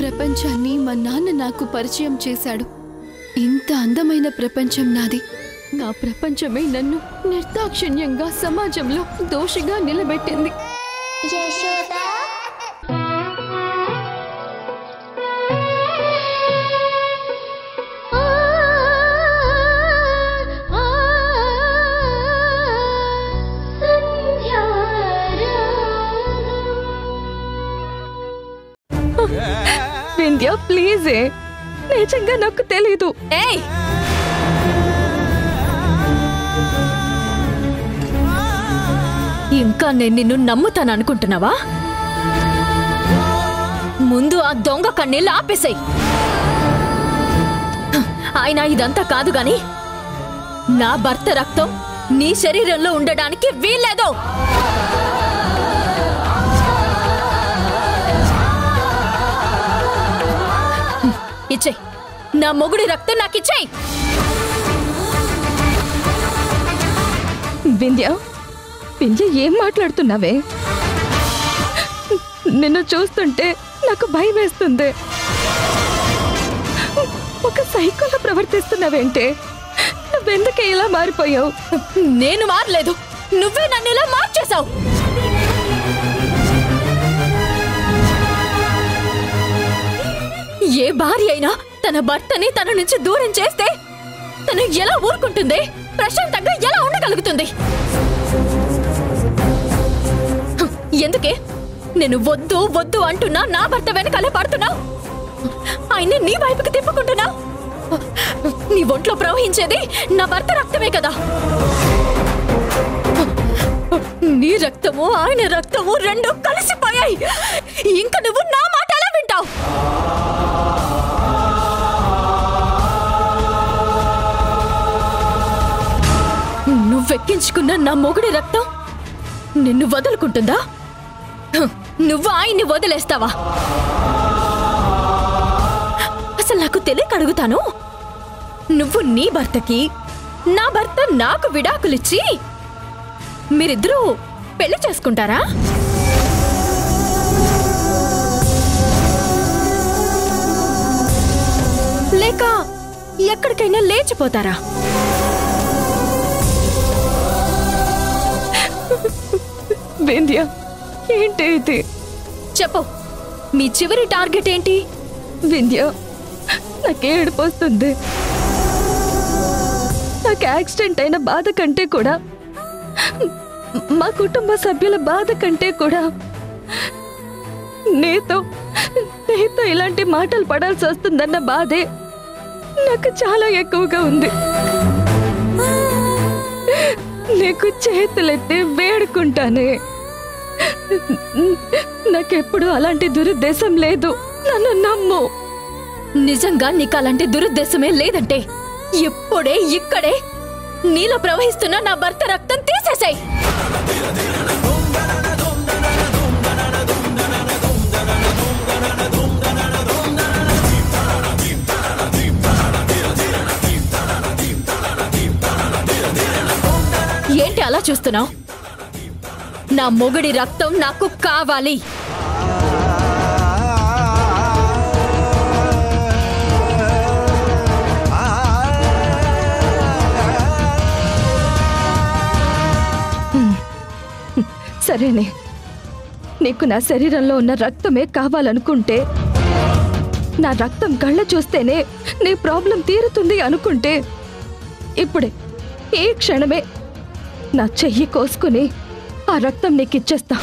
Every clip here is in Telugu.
ప్రపంచాన్ని మా నాన్న నాకు పరిచయం చేశాడు. ఇంత అందమైన ప్రపంచం నాది. నా ప్రపంచమే నన్ను నిర్దాక్షిణ్యంగా సమాజంలో దోషిగా నిలబెట్టింది. వింధ్య ప్లీజ్, నిజంగా నాకు తెలీదు. ఇంకా నేను నిన్ను నమ్ముతాను అనుకుంటున్నావా? ముందు ఆ దొంగ కన్నీళ్ళు ఆపేసాయి. ఆయన ఇదంతా కాదు గాని నా భర్త రక్తం నీ శరీరంలో ఉండడానికి వీల్లేదు. ఇచ్చేయ్, నా మొగుడి రక్తం నాకు ఇచ్చేయ్. వింధ్య, వింధ్య ఏం మాట్లాడుతున్నావే? నిన్ను చూస్తుంటే నాకు భయం వేస్తుంది. ఒక సైకోలా ప్రవర్తిస్తున్నావేంటే? నువ్వెందుకే ఇలా మారిపోయావు? నేను మారలేదు, నువ్వే నన్ను ఇలా మార్చేశావు. ఏ భార్య అయినా తన భర్తని తన నుంచి దూరం చేస్తే తను ఎలా ఊరుకుంటుంది? ప్రశాంతంగా ఎలా ఉండగలుగుతుంది? ఎందుకే నేను వద్దు వద్దు అంటున్నా నా భర్త వెనకాలే పడుతున్నావు? ఆయన్ని నీ వైపుకి తిప్పుకుంటున్నావు. నీ ఒంట్లో ప్రవహించేది నా భర్త రక్తమే కదా. నీ రక్తము ఆయన రక్తము రెండు కలిసిపోయాయి. ఇంకా నువ్వు నా మాట ఎలా వింటావు? నువ్వెక్కించుకున్న నా మొగుడి రక్తం నిన్ను వదులుకుంటుందా? నువ్వు ఆయన్ని వదిలేస్తావా? అసలు నాకు తెలియక అడుగుతాను. నువ్వు నీ భర్తకి, నా భర్త నాకు విడాకులిచ్చి మీరిద్దరూ పెళ్లి చేసుకుంటారా? లేక ఎక్కడికైనా లేచిపోతారా? వింధ్య, ఏంటి ఇది? చెప్పు, మీ చివరి టార్గెట్ ఏంటి? వింధ్య, నాకే ఏడుపు వస్తుంది. నాకు యాక్సిడెంట్ అయిన బాధ కంటే కూడా, మా కుటుంబ సభ్యుల బాధ కంటే కూడా నీతో ఇలాంటి మాటలు పడాల్సి వస్తుందన్న బాధే నాకు చాలా ఎక్కువగా ఉంది. నీకు చేతులెత్తి వేడుకుంటానే. నాకెప్పుడు అలాంటి దురుద్దేశం లేదు, నన్ను నమ్ము. నిజంగా నీకు అలాంటి దురుద్దేశమే లేదంటే ఇప్పుడే ఇక్కడే నీలో ప్రవహిస్తున్న నా భర్త రక్తం తీసేసాయి. ఏంటి అలా చూస్తున్నావు? నా మొగుడి రక్తం నాకు కావాలి. సరేనే, నీకు నా శరీరంలో ఉన్న రక్తమే కావాలనుకుంటే, నా రక్తం కళ్ళ చూస్తేనే నీ ప్రాబ్లం తీరుతుంది అనుకుంటే, ఇప్పుడే ఈ క్షణమే నా చెయ్యి కోసుకుని ఆ రక్తం నీకిచ్చేస్తా.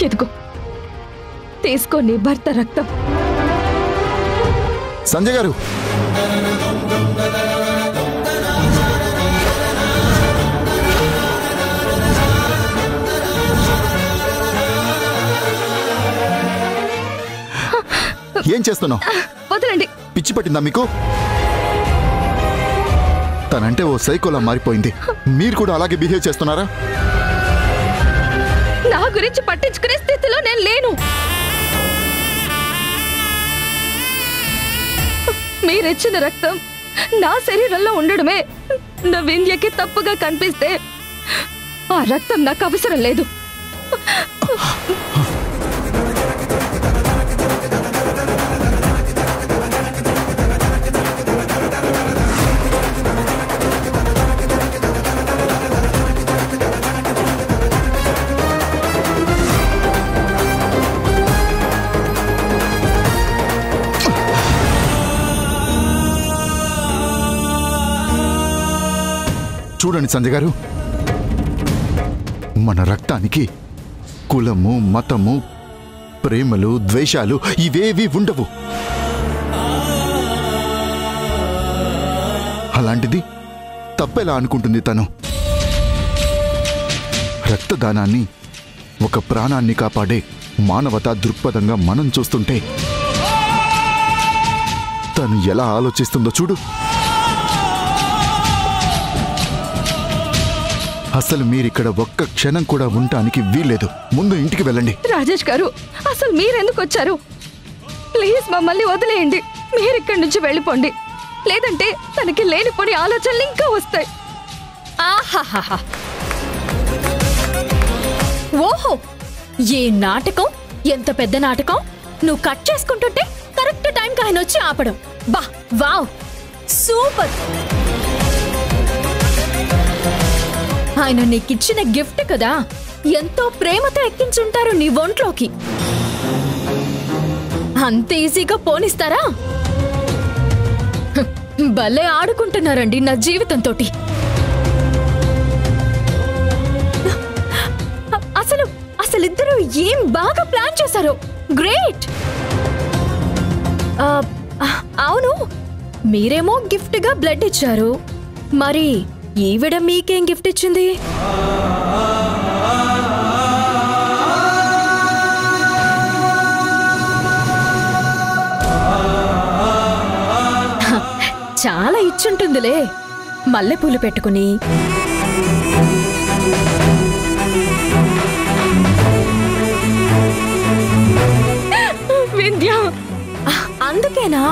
ఇదిగో తీసుకో నీ భర్త రక్తం. సంజయ్ గారు, ఏం చేస్తున్నావు? వదలండి. పిచ్చి పట్టిందా మీకు? తనంటే ఓ సైకోలా మారిపోయింది. మీరు కూడా అలాగే బిహేవ్ చేస్తున్నారా? నా గురించి పట్టించుకునే స్థితిలో నేను లేను. మీరిచ్చిన రక్తం నా శరీరంలో ఉండడమే నా వింధ్యకి తప్పుగా కనిపిస్తే ఆ రక్తం నాకు అవసరం లేదు. చూడండి సంజయ్ గారు, మన రక్తానికి కులము, మతము, ప్రేమలు, ద్వేషాలు ఇవేవి ఉండవు. అలాంటిది తప్పెలా అనుకుంటుంది తను? రక్తదానాన్ని ఒక ప్రాణాన్ని కాపాడే మానవతా దృక్పథంగా మనం చూస్తుంటే తను ఎలా ఆలోచిస్తుందో చూడు. అసలు మీరిక్కడ ఒక్క క్షణం కూడా ఉండటానికి వీల్లేదు. ముందు ఇంటికి వెళ్ళండి. రాజేష్ గారు, అసలు మీరెందుకు వచ్చారు? ప్లీజ్ మమ్మల్ని వదిలేయండి. మీరిక్కడి నుంచి వెళ్ళిపోండి. లేదంటే తనకి లేనిపోని ఆలోచనలు ఇంకా వస్తాయి. ఆహాహాహా. ఓహో, ఏ నాటకం! ఎంత పెద్ద నాటకం! నువ్వు కట్ చేసుకుంటుంటే కరెక్ట్ టైంకి ఆయన వచ్చి ఆపడం. బా, వావ్, సూపర్! ఆయన నీకిచ్చిన గిఫ్ట్ కదా, ఎంతో ప్రేమతో ఎక్కించుంటారు నీ ఒంట్లోకి. అంత ఈజీగా పోనిస్తారా? భలే ఆడుకుంటున్నారండి నా జీవితంతో. అసలిద్దరూ ఏం బాగా ప్లాన్ చేశారో. గ్రేట్! అవును, మీరేమో గిఫ్ట్ గా బ్లడ్ ఇచ్చారు, మరి ఈవిడ మీకేం గిఫ్ట్ ఇచ్చింది? చాలా ఇచ్చుంటుందిలే. మల్లెపూలు పెట్టుకుని, వింధ్య, అందుకేనా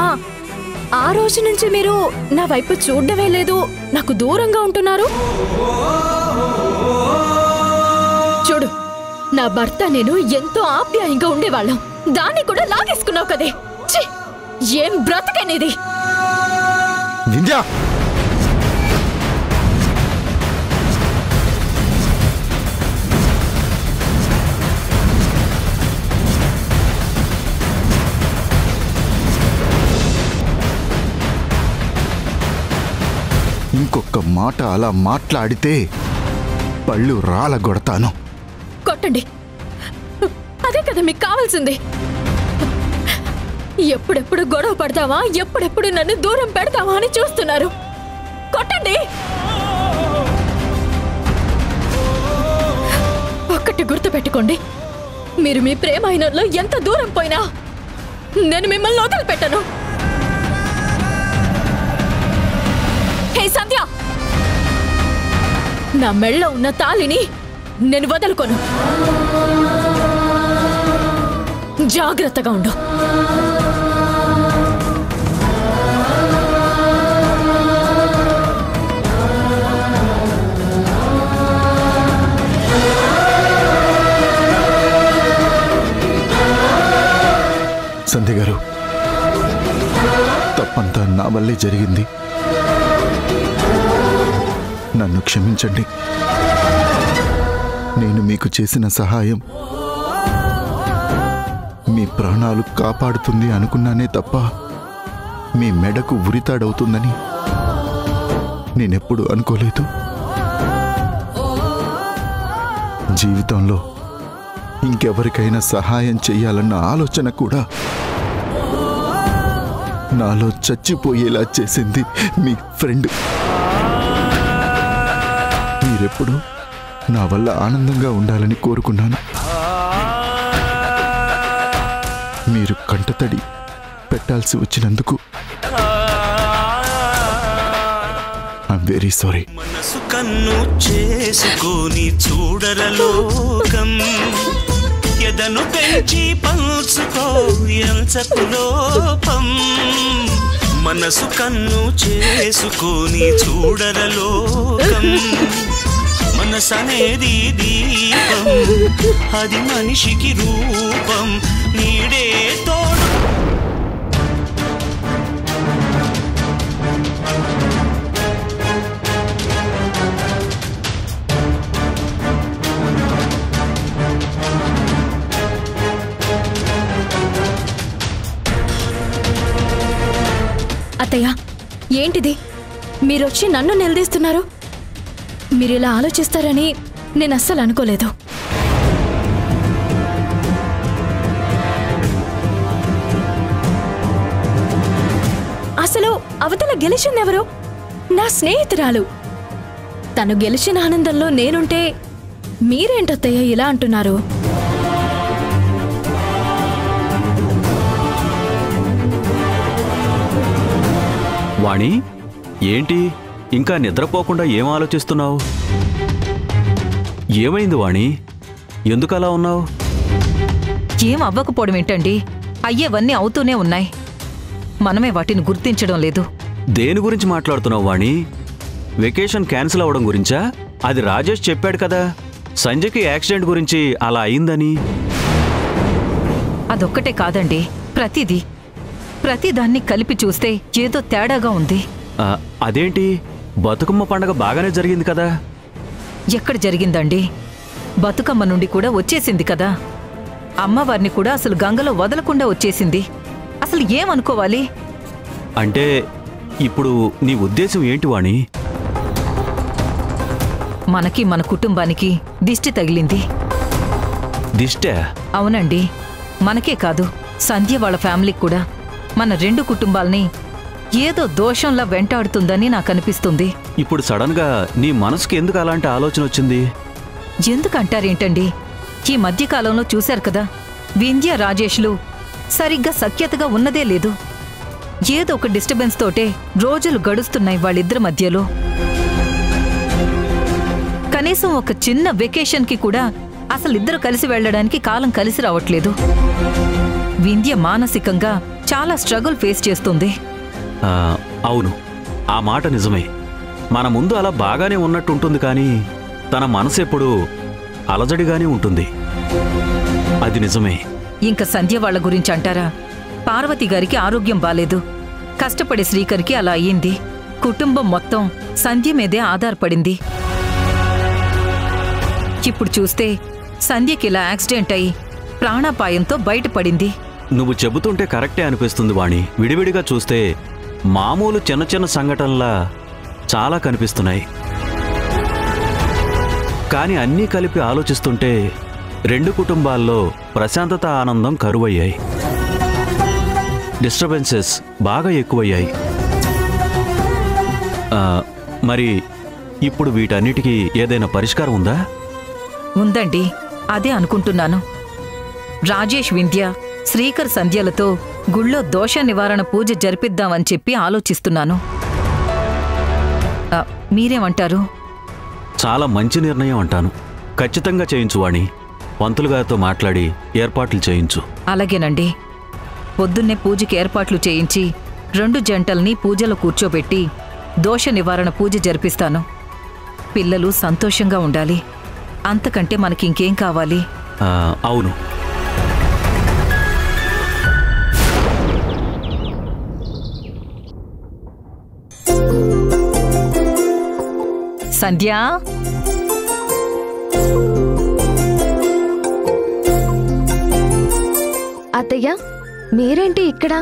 ఆ రోజు నుంచి మీరు నా వైపు చూడడమే లేదు, నాకు దూరంగా ఉంటున్నారు? చూడు, నా భర్త నేను ఎంతో ఆప్యాయంగా ఉండేవాళ్ళం, దాన్ని కూడా లాగేసుకున్నావు కదే. ఛీ, ఏం బ్రతకనేది! వింధ్య, ఇంకొక మాట అలా మాట్లాడితే పళ్ళు రాలగొడతాను. కొట్టండి, అదే కదా మీకు కావాల్సింది. ఎప్పుడెప్పుడు గొడవ పడతావా, ఎప్పుడెప్పుడు నన్ను దూరం పెడతావా అని చూస్తున్నారు. కొట్టండి. ఒక్కటి గుర్తుపెట్టుకోండి, మీరు మీ ప్రేమ అయినలో ఎంత దూరం పోయినా నేను మిమ్మల్ని వదిలిపెట్టను. హే సంధ్య, నా మెళ్ళలో ఉన్న తాళిని నేను వదులుకోను. జాగ్రత్తగా ఉండు. సంధ్య గారు, తప్పంతా నా వల్లే జరిగింది. నన్ను క్షమించండి. నేను మీకు చేసిన సహాయం మీ ప్రాణాలు కాపాడుతుంది అనుకున్నానే తప్ప మీ మెడకు ఉరితాడవుతుందని నేనెప్పుడు అనుకోలేదు. జీవితంలో ఇంకెవరికైనా సహాయం చెయ్యాలన్న ఆలోచన కూడా నాలో చచ్చిపోయేలా చేసింది మీ ఫ్రెండ్. మీరెప్పుడు నా వల్ల ఆనందంగా ఉండాలని కోరుకున్నాను. మీరు కంటతడి పెట్టాల్సి వచ్చినందుకు ఐఎమ్ వెరీ సారీ. మనసు కన్ను చేసుకొని చూడరలోకం, ఎదను పెంచి పంచుకో ఎంచకు లోపం. మనసు కన్ను చేసుకొని చూడరలోకం, మనసనేది దీపం, అది మనిషికి రూపం, నీడే తోడు. అత్తయ్య, ఏంటిది? మీరొచ్చి నన్ను నిలదీస్తున్నారు? మీరిలా ఆలోచిస్తారని నేను అస్సలు అనుకోలేదు. అసలు అవతల గెలిచిందెవరు? నా స్నేహితురాలు. తను గెలిచిన ఆనందంలో నేనుంటే మీరేంటత్తయ్య ఇలా అంటున్నారు? వాణి, ఏంటి ఇంకా నిద్రపోకుండా ఏం ఆలోచిస్తున్నావు? ఏమైంది వాణి? ఎందుకలా ఉన్నావు? ఏం అవ్వకపోవడం ఏంటండి? అయ్యేవన్నీ అవుతూనే ఉన్నాయి. మనమే వాటిని గుర్తించడం లేదు. దేని గురించి మాట్లాడుతున్నావు వాణి? వెకేషన్ క్యాన్సిల్ అవ్వడం గురించా? అది రాజేష్ చెప్పాడు కదా, సంజయ్కి యాక్సిడెంట్ గురించి అలా అయిందని. అదొక్కటే కాదండి, ప్రతిదాన్ని కలిపి చూస్తే ఏదో తేడాగా ఉంది. అదేంటి? బతుకమ్మ పండగ బాగానే జరిగింది కదా? ఎక్కడ జరిగిందండి? బతుకమ్మ నుండి కూడా వచ్చేసింది కదా. అమ్మవారిని కూడా అసలు గంగలో వదలకుండా వచ్చేసింది. అసలు ఏమనుకోవాలి? అంటే ఇప్పుడు నీ ఉద్దేశం ఏంటి వాణి? మనకి మన కుటుంబానికి దిష్టి తగిలింది. దిష్టే? అవునండి, మనకే కాదు, సంధ్య వాళ్ళ ఫ్యామిలీకి కూడా. మన 2 కుటుంబాల్ని ఏదో దోషంలా వెంటాడుతుందని నాకనిపిస్తుంది. ఇప్పుడు సడన్ గా నీ మనసుకి ఎందుకు అలాంటి ఆలోచన వచ్చింది? ఎందుకంటారేంటండి? ఈ మధ్యకాలంలో చూశారు కదా, వింధ్య రాజేష్లు సరిగ్గా సఖ్యతగా ఉన్నదే లేదు. ఏదో ఒక డిస్టర్బెన్స్ తోటే రోజులు గడుస్తున్నాయి వాళ్ళిద్దరి మధ్యలో. కనీసం ఒక చిన్న వెకేషన్కి కూడా అసలిద్దరు కలిసి వెళ్లడానికి కాలం కలిసి రావట్లేదు. వింధ్య మానసికంగా చాలా స్ట్రగుల్ ఫేస్ చేస్తుంది. అవును, ఆ మాట నిజమే. మన ముందు అలా బాగానే ఉన్నట్టుంటుంది, కానీ తన మనసు ఎప్పుడూ అలజడిగానే ఉంటుంది. అది నిజమే. ఇంక సంధ్య వాళ్ళ గురించి అంటారా? పార్వతి గారికి ఆరోగ్యం బాలేదు. కష్టపడే శ్రీకర్కి అలా అయ్యింది. కుటుంబం మొత్తం సంధ్య మీదే ఆధారపడింది. ఇప్పుడు చూస్తే సంధ్యకి ఇలా యాక్సిడెంట్ అయి ప్రాణాపాయంతో బయటపడింది. నువ్వు చెబుతుంటే కరెక్టే అనిపిస్తుంది వాణి. విడివిడిగా చూస్తే మామూలు చిన్న చిన్న సంఘటనలా చాలా కనిపిస్తున్నాయి, కానీ అన్నీ కలిపి ఆలోచిస్తుంటే 2 కుటుంబాల్లో ప్రశాంతత, ఆనందం కరువయ్యాయి. డిస్టర్బెన్సెస్ బాగా ఎక్కువయ్యాయి. మరి ఇప్పుడు వీటన్నిటికీ ఏదైనా పరిష్కారం ఉందా? ఉందండి, అదే అనుకుంటున్నాను. రాజేష్, వింధ్య, శ్రీకర్ సంధ్యలతో గుళ్ళో దోష నివారణ పూజ జరిపిద్దామని చెప్పి ఆలోచిస్తున్నాను. మీరేమంటారు? చాలా మంచి నిర్ణయం అంటాను. ఖచ్చితంగా చేయించు వాణి. పంతులు గారితో మాట్లాడి ఏర్పాట్లు చేయించు. అలాగేనండి. పొద్దున్నే పూజకి ఏర్పాట్లు చేయించి 2 జంటల్ని పూజలో కూర్చోబెట్టి దోష నివారణ పూజ జరిపిస్తాను. పిల్లలు సంతోషంగా ఉండాలి. అంతకంటే మనకింకేం కావాలి? అవును. సంధ్య, అత్తయ్య, మీరేంటి ఇక్కడ?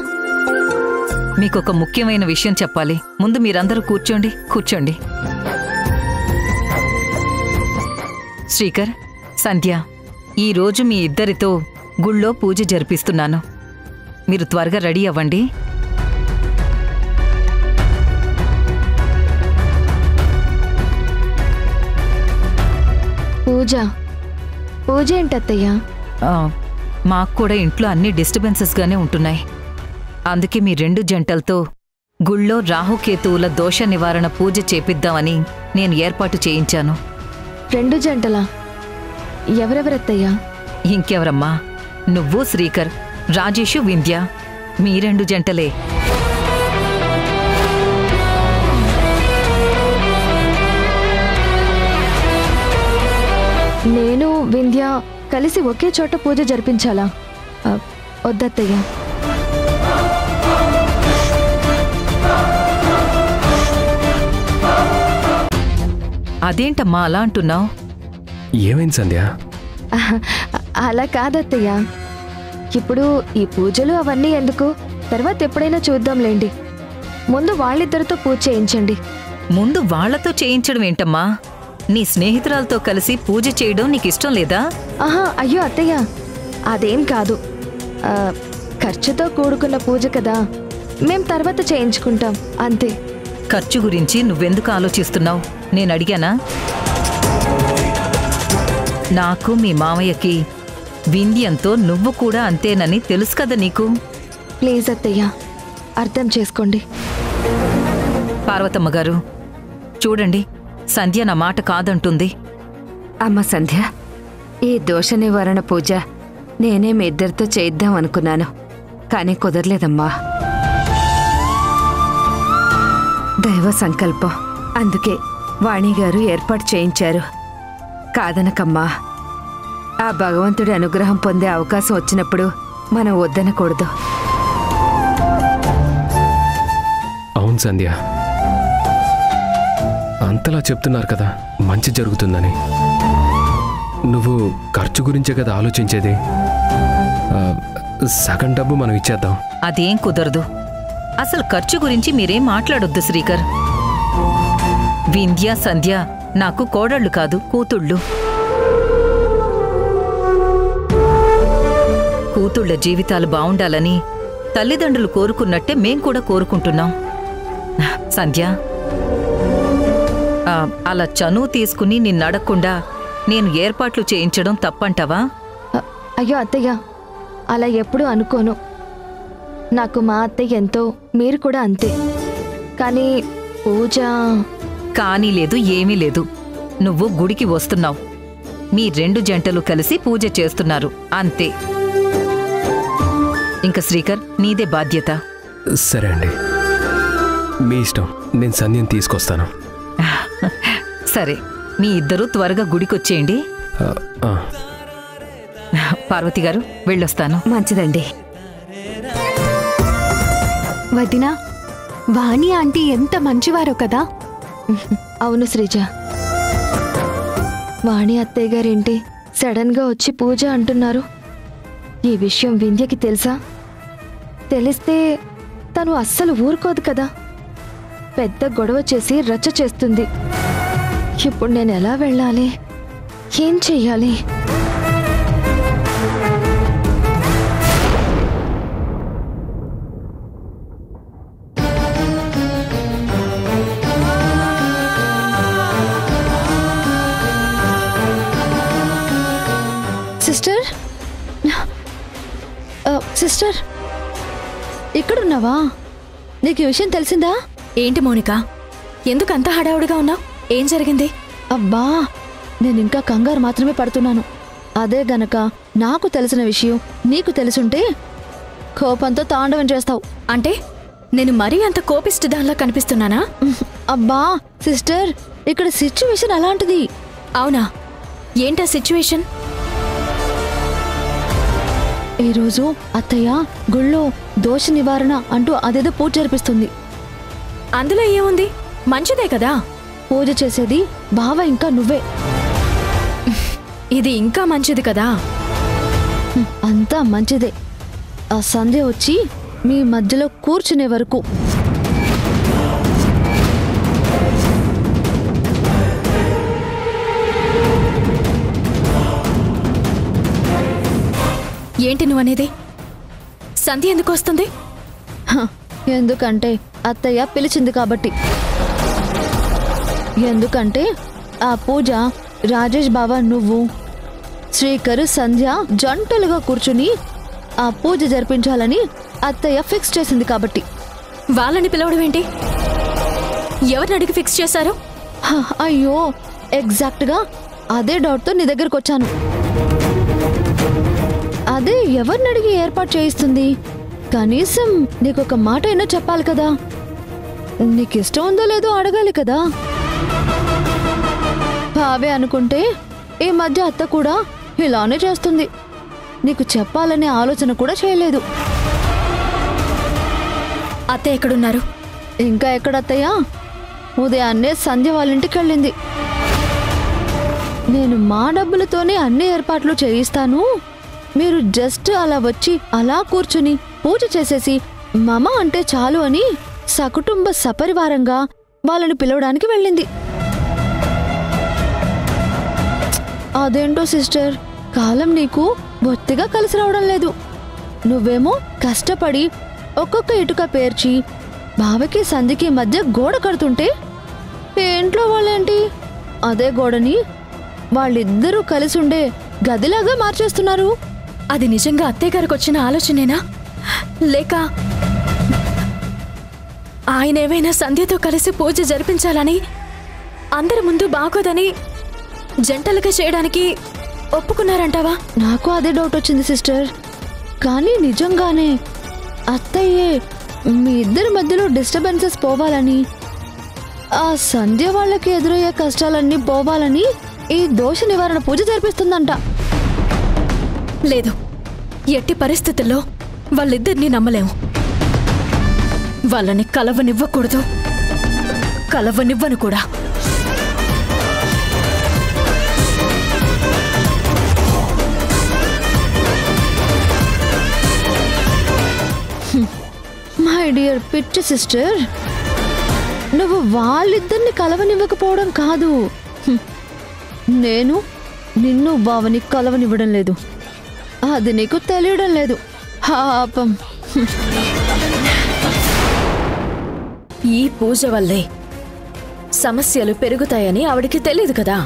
మీకొక ముఖ్యమైన విషయం చెప్పాలి. ముందు మీరందరూ కూర్చోండి. శ్రీకర్, సంధ్య, ఈరోజు మీ ఇద్దరితో గుళ్ళో పూజ జరిపిస్తున్నాను. మీరు త్వరగా రెడీ అవ్వండి. పూజ ఏంటత్తయ్యా? మాకు కూడా ఇంట్లో అన్ని డిస్టర్బెన్సెస్గానే ఉంటున్నాయి. అందుకే మీ 2 జంటలతో గుళ్ళో రాహుకేతువుల దోష నివారణ పూజ చేపిద్దామని నేను ఏర్పాటు చేయించాను. 2 జంటలా? ఎవరెవరత్తయ్యా? ఇంకెవరమ్మా, నువ్వు శ్రీకర్, రాజేషు వింధ్య, మీ 2 జంటలే. నేను వింధ్య కలిసి ఒకే చోట పూజ జరిపించాలా? వద్దత్తయ్యా. అదేంటమ్మా అలా అంటున్నావు? ఏమైంది సంధ్య? అలా కాదత్తయ్యా, ఇప్పుడు ఈ పూజలు అవన్నీ ఎందుకు, తర్వాత ఎప్పుడైనా చూద్దాంలేండి. ముందు వాళ్ళిద్దరితో పూజ చేయించండి. ముందు వాళ్లతో చేయించడం ఏంటమ్మా? నీ స్నేహితురాలతో కలిసి పూజ చేయడం నీకిష్టం లేదా? ఆహా, అయ్యో అత్తయ్య, అదేం కాదు. ఖర్చుతో కూడుకున్న పూజ కదా, మేం తర్వాత చేయించుకుంటాం అంతే. ఖర్చు గురించి నువ్వెందుకు ఆలోచిస్తున్నావు? నేను అడిగానా? నాకు మీ మామయ్యకి వింధ్యంతో నువ్వు కూడా అంతేనని తెలుసు కదా నీకు. ప్లీజ్ అత్తయ్య, అర్థం చేసుకోండి. పార్వతమ్మ గారు చూడండి, సంధ్య నా మాట కాదంటుంది. అమ్మ సంధ్య, ఈ దోష నివారణ పూజ నేనే మీ ఇద్దరితో చేయిద్దాం అనుకున్నాను, కానీ కుదరలేదమ్మా. దైవ సంకల్పం, అందుకే వాణిగారు ఏర్పాటు చేయించారు. కాదనకమ్మా, ఆ భగవంతుడి అనుగ్రహం పొందే అవకాశం వచ్చినప్పుడు మనం వద్దనకూడదు. అవును సంధ్య, అంతలా చెప్తున్నారు కదా మంచి జరుగుతుందని. నువ్వు ఖర్చు గురించే కదా ఆలోచించేది. సగం డబ్బు మనం ఇచ్చేద్దాం. అదేం కుదరదు. అసలు ఖర్చు గురించి మీరేం మాట్లాడొద్దు శ్రీకర్. వింధ్య, సంధ్య నాకు కోడళ్ళు కాదు, కూతుళ్ళు. కూతుళ్ళ జీవితాలు బావుండాలని తల్లిదండ్రులు కోరుకున్నట్టే మేం కూడా కోరుకుంటున్నాం. సంధ్య, అలా చనువు తీసుకుని నిన్నడగకుండా నేను ఏర్పాట్లు చేయించడం తప్పంటావా? అయ్యో అత్తయ్య, అలా ఎప్పుడూ అనుకోను. నాకు మా అత్తయ్య ఎంతో, మీరు కూడా అంతే. కానీ పూజ కానీ లేదు, ఏమీ లేదు. నువ్వు గుడికి వస్తున్నావు, మీ 2 జంటలు కలిసి పూజ చేస్తున్నారు అంతే. ఇంక శ్రీకర్, నీదే బాధ్యత. సరే అండి, మీ ఇష్టం. నేను సంధ్యను తీసుకొస్తాను. సరే, మీ ఇద్దరూ త్వరగా గుడికొచ్చేయండి. పార్వతి గారు, వెళ్ళొస్తాను. మంచిదండి. వదినా, వాణి ఆంటీ ఎంత మంచివారో కదా. అవును శ్రీజ, వాణి అత్తయ్య గారేంటి సడన్ గా వచ్చి పూజ అంటున్నారు? ఈ విషయం వింధ్యకి తెలుసా? తెలిస్తే తను అస్సలు ఊరుకోదు కదా, పెద్ద గొడవ చేసి రచ్చ చేస్తుంది. ఇప్పుడు నేను ఎలా వెళ్ళాలి? ఏం చెయ్యాలి? సిస్టర్, సిస్టర్, ఇక్కడున్నావా? నీకు ఈ విషయం తెలిసిందా? ఏంటి మౌనిక, ఎందుకు అంత హడావుడిగా ఉన్నావు? ఏం జరిగింది? అబ్బా, నేనింకా కంగారు మాత్రమే పడుతున్నాను. అదే గనక నాకు తెలిసిన విషయం నీకు తెలుసుంటే కోపంతో తాండవం చేస్తావు. అంటే నేను మరీ అంత కోపిష్టి దానిలా కనిపిస్తున్నానా? అబ్బా సిస్టర్, ఇక్కడ సిచ్యువేషన్ అలాంటిది. అవునా? ఏంటా సిచ్యువేషన్? ఈరోజు అత్తయ్య గుళ్ళో దోష నివారణ అంటూ అదేదో పూజ జరిపిస్తుంది. అందులో ఏముంది? మంచిదే కదా. పూజ చేసేది బావ ఇంకా నువ్వే. ఇది ఇంకా మంచిది కదా. అంతా మంచిదే. ఆ సంధ్య వచ్చి మీ మధ్యలో కూర్చునే వరకు. ఏంటి నువ్వనేది? సంధ్య ఎందుకు వస్తుంది? ఎందుకంటే అత్తయ్య పిలిచింది కాబట్టి. ఎందుకంటే ఆ పూజ రాజేష్ బావ, నువ్వు, శ్రీకర్, సంధ్య జంటలుగా కూర్చుని ఆ పూజ జరిపించాలని అత్తయ్య ఫిక్స్ చేసింది కాబట్టి. వాళ్ళని పిలవడం ఏంటి? ఎవరిని అడిగి ఫిక్స్ చేశారు? అయ్యో, ఎగ్జాక్ట్గా అదే డౌట్తో నీ దగ్గరకు వచ్చాను. అదే ఎవరిని అడిగి ఏర్పాటు చేయిస్తుంది? కనీసం నీకొక మాట అయినా చెప్పాలి కదా. నీకు ఇష్టం ఉందో లేదో అడగాలి కదా. భావే అనుకుంటే ఈ మధ్య అత్త కూడా ఇలానే చేస్తుంది. నీకు చెప్పాలనే ఆలోచన కూడా చేయలేదు. అత్త ఎక్కడున్నారు? ఇంకా ఎక్కడత్తయ్యా? ఉదయాన్నే సంధ్య వాళ్ళ ఇంటికి వెళ్ళింది. నేను మా డబ్బులతోనే అన్ని ఏర్పాట్లు చేయిస్తాను, మీరు జస్ట్ అలా వచ్చి అలా కూర్చుని పూజ చేసేసి మమ అంటే చాలు అని సకుటుంబ సపరివారంగా వాళ్ళని పిలవడానికి వెళ్ళింది. అదేంటో సిస్టర్, కాలం నీకు బొత్తిగా కలిసి రావడం లేదు. నువ్వేమో కష్టపడి ఒక్కొక్క ఇటుక పేర్చి బావకి సంధికి మధ్య గోడ కడుతుంటే ఇంట్లో వాళ్ళేంటి అదే గోడని వాళ్ళిద్దరూ కలిసి ఉండే గదిలాగా మార్చేస్తున్నారు. అది నిజంగా అత్తయ్య గారికి వచ్చిన ఆలోచనేనా, లేక ఆయన ఏమైనా సంధ్యతో కలిసి పూజ జరిపించాలని, అందరి ముందు బాగోదని జంటలుగా చేయడానికి ఒప్పుకున్నారంటావా? నాకు అదే డౌట్ వచ్చింది సిస్టర్. కానీ నిజంగానే అత్తయ్యే మీ ఇద్దరి మధ్యలో డిస్టర్బెన్సెస్ పోవాలని, ఆ సంధ్య వాళ్ళకి ఎదురయ్యే కష్టాలన్నీ పోవాలని ఈ దోష నివారణ పూజ జరిపిస్తుందంట. లేదు, ఎట్టి పరిస్థితుల్లో వాళ్ళిద్దరినీ నమ్మలేము. వాళ్ళని కలవనివ్వకూడదు, కలవనివ్వను కూడా. మై డియర్ పిచ్చి సిస్టర్, నువ్వు వాళ్ళిద్దరిని కలవనివ్వకపోవడం కాదు, నేను నిన్ను బావని కలవనివ్వడం లేదు. అది నీకు తెలియడం లేదు. పాపం. ఈ పూజ వల్లే సమస్యలు పెరుగుతాయని ఆవిడికి తెలియదు కదా.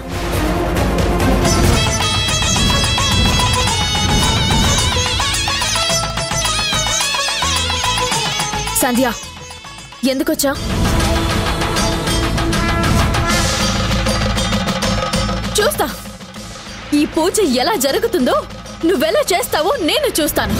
సంధ్య, ఎందుకొచ్చా? చూస్తా ఈ పూజ ఎలా జరుగుతుందో, నువ్వెలా చేస్తావో నేను చూస్తాను.